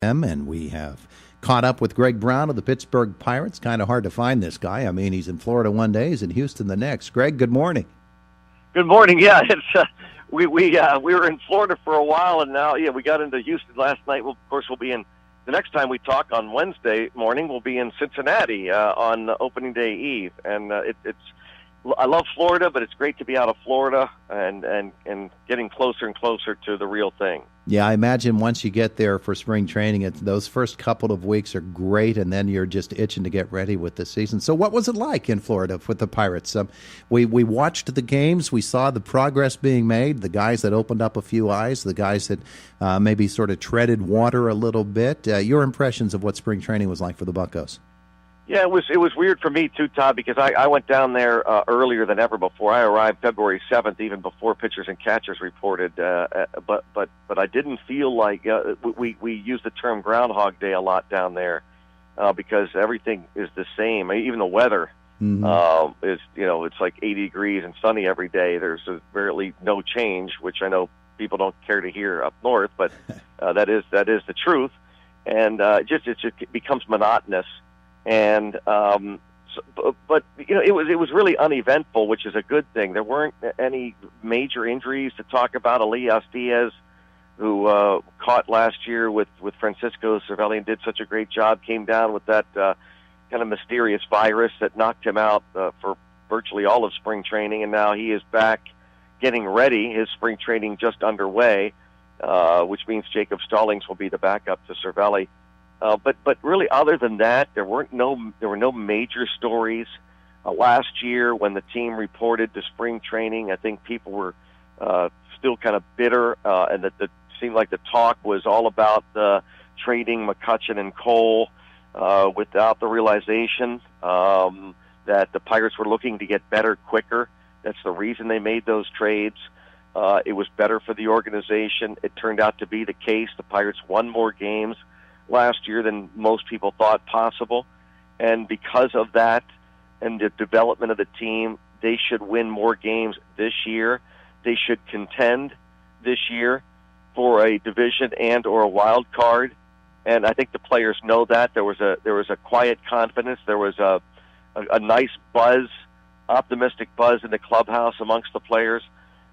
And we have caught up with Greg Brown of the Pittsburgh Pirates. Kind of hard to find this guy. I mean, he's in Florida one day, he's in Houston the next. Greg, good morning. Good morning. Yeah, it's we were in Florida for a while, and now we got into Houston last night. Well, of course, we'll be in the next time we talk on Wednesday morning. We'll be in Cincinnati on opening day eve, and it's. I love Florida, but it's great to be out of Florida and getting closer and closer to the real thing. Yeah, I imagine once you get there for spring training, those first couple of weeks are great, and then you're just itching to get ready with the season. So what was it like in Florida with the Pirates? We watched the games. We saw the progress being made, the guys that opened up a few eyes, the guys that maybe sort of treaded water a little bit. Your impressions of what spring training was like for the Buccos? Yeah, it was weird for me too, Todd, because I went down there earlier than ever before. I arrived February 7th, even before pitchers and catchers reported. But I didn't feel like we use the term Groundhog Day a lot down there because everything is the same. Even the weather is it's like 80 degrees and sunny every day. There's barely no change, which I know people don't care to hear up north, but that is the truth, and it just becomes monotonous. And but it was really uneventful, which is a good thing. There weren't any major injuries to talk about. Elias Diaz, who caught last year with Francisco Cervelli and did such a great job, came down with that kind of mysterious virus that knocked him out for virtually all of spring training, and now he is back getting ready. His spring training just underway, which means Jacob Stallings will be the backup to Cervelli. But really, other than that, there were no major stories. Last year, when the team reported to spring training, I think people were still kind of bitter, and that it seemed like the talk was all about trading McCutchen and Cole, without the realization that the Pirates were looking to get better quicker. That's the reason they made those trades. It was better for the organization. It turned out to be the case. The Pirates won more games last year than most people thought possible, and because of that and the development of the team, they should win more games this year. They should contend this year for a division and or a wild card, and I think the players know that. There was a quiet confidence. There was a nice buzz, optimistic buzz in the clubhouse amongst the players.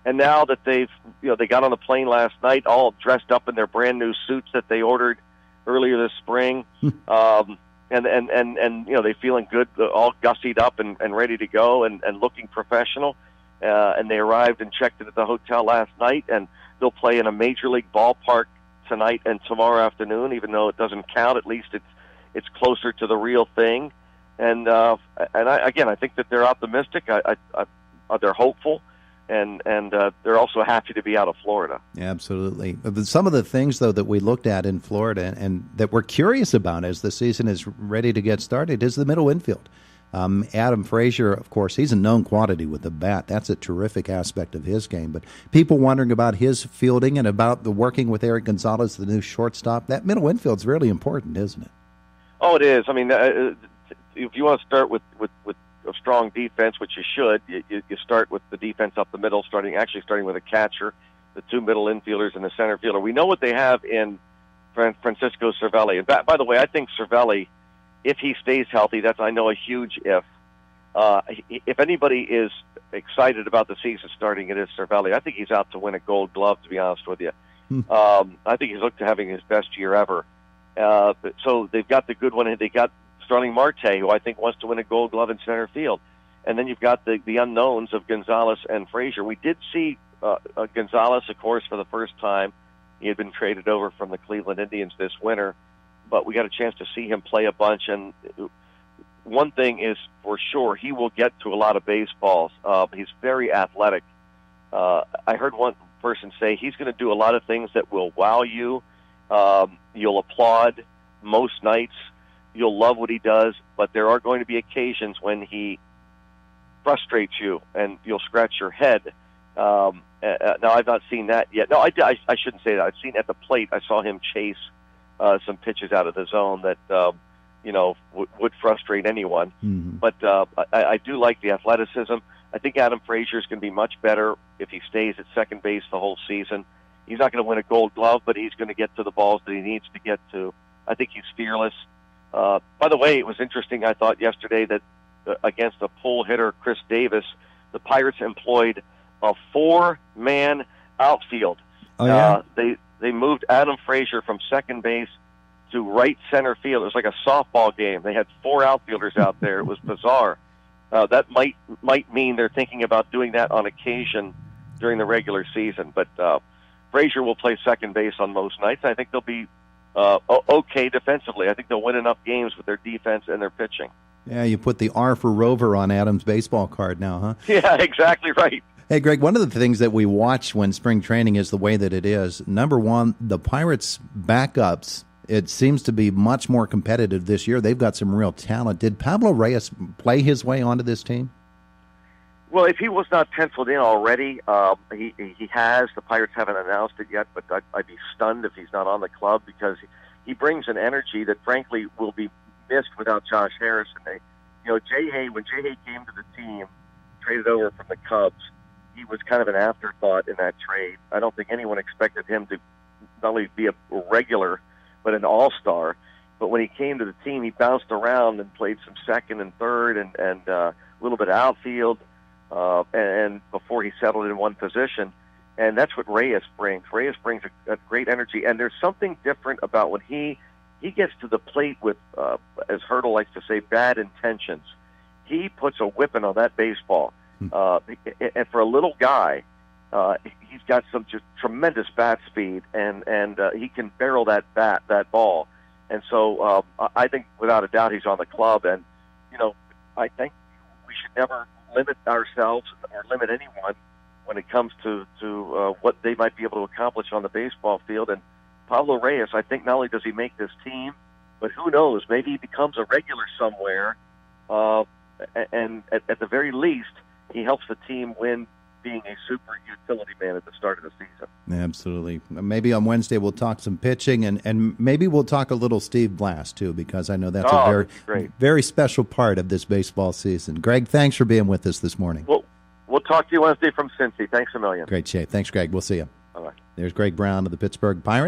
And now that they got on the plane last night all dressed up in their brand new suits that they ordered earlier this spring, and they feeling good, all gussied up and ready to go and looking professional. And they arrived and checked in at the hotel last night, and they'll play in a major league ballpark tonight and tomorrow afternoon. Even though it doesn't count, at least it's closer to the real thing. And I think that they're optimistic. They're hopeful. And they're also happy to be out of Florida. Absolutely. Some of the things, though, that we looked at in Florida and that we're curious about as the season is ready to get started is the middle infield. Adam Frazier, of course, he's a known quantity with the bat. That's a terrific aspect of his game. But people wondering about his fielding and about the working with Eric Gonzalez, the new shortstop, that middle infield's really important, isn't it? Oh, it is. I mean, if you want to start with a strong defense, which you should, you start with the defense up the middle, starting with a catcher, the two middle infielders, and the center fielder. We know what they have in Francisco Cervelli. And by the way, I think Cervelli, if he stays healthy, that's, I know, a huge if. If anybody is excited about the season starting, it is Cervelli. I think he's out to win a Gold Glove, to be honest with you. I think he's looked to having his best year ever. So they've got the good one. They got Starling Marte, who I think wants to win a Gold Glove in center field. And then you've got the unknowns of Gonzalez and Frazier. We did see Gonzalez, of course, for the first time. He had been traded over from the Cleveland Indians this winter, but we got a chance to see him play a bunch. And one thing is for sure, he will get to a lot of baseballs. He's very athletic. I heard one person say he's going to do a lot of things that will wow you. You'll applaud most nights. You'll love what he does, but there are going to be occasions when he frustrates you and you'll scratch your head. Now, I've not seen that yet. No, I shouldn't say that. I've seen at the plate, I saw him chase some pitches out of the zone that, would frustrate anyone. Mm-hmm. But I do like the athleticism. I think Adam Frazier is going to be much better if he stays at second base the whole season. He's not going to win a Gold Glove, but he's going to get to the balls that he needs to get to. I think he's fearless. By the way, it was interesting, I thought, yesterday that against a pull hitter, Chris Davis, the Pirates employed a 4-man outfield. Oh, yeah? They moved Adam Frazier from second base to right center field. It was like a softball game. They had 4 outfielders out there. It was bizarre. That might mean they're thinking about doing that on occasion during the regular season. But Frazier will play second base on most nights. I think they'll be okay defensively. I think they'll win enough games with their defense and their pitching. Yeah, you put the R for Rover on Adam's baseball card now, huh? Yeah, exactly right. Hey, Greg, one of the things that we watch when spring training is the way that it is. Number one, the Pirates' backups, it seems to be much more competitive this year. They've got some real talent. Did Pablo Reyes play his way onto this team? Well, if he was not penciled in already, he has. The Pirates haven't announced it yet, but I'd be stunned if he's not on the club because he brings an energy that, frankly, will be missed without Josh Harrison. When Jay Hay came to the team, traded over from the Cubs, he was kind of an afterthought in that trade. I don't think anyone expected him to not only be a regular, but an all-star. But when he came to the team, he bounced around and played some second and third and a little bit of outfield, and before he settled in one position. And that's what Reyes brings. Reyes brings a great energy, and there's something different about when he gets to the plate with, as Hurdle likes to say, bad intentions. He puts a whipping on that baseball. And for a little guy, he's got some just tremendous bat speed, and he can barrel that ball. And so I think without a doubt he's on the club. And I think we should never limit ourselves or limit anyone when it comes to what they might be able to accomplish on the baseball field. And Pablo Reyes, I think not only does he make this team, but who knows, maybe he becomes a regular somewhere. And at the very least, he helps the team win, being a super utility man at the start of the season. Absolutely. Maybe on Wednesday we'll talk some pitching, and maybe we'll talk a little Steve Blass, too, because I know that's a very special part of this baseball season. Greg, thanks for being with us this morning. We'll talk to you Wednesday from Cincy. Thanks a million. Great shape. Thanks, Greg. We'll see you. Bye-bye. There's Greg Brown of the Pittsburgh Pirates.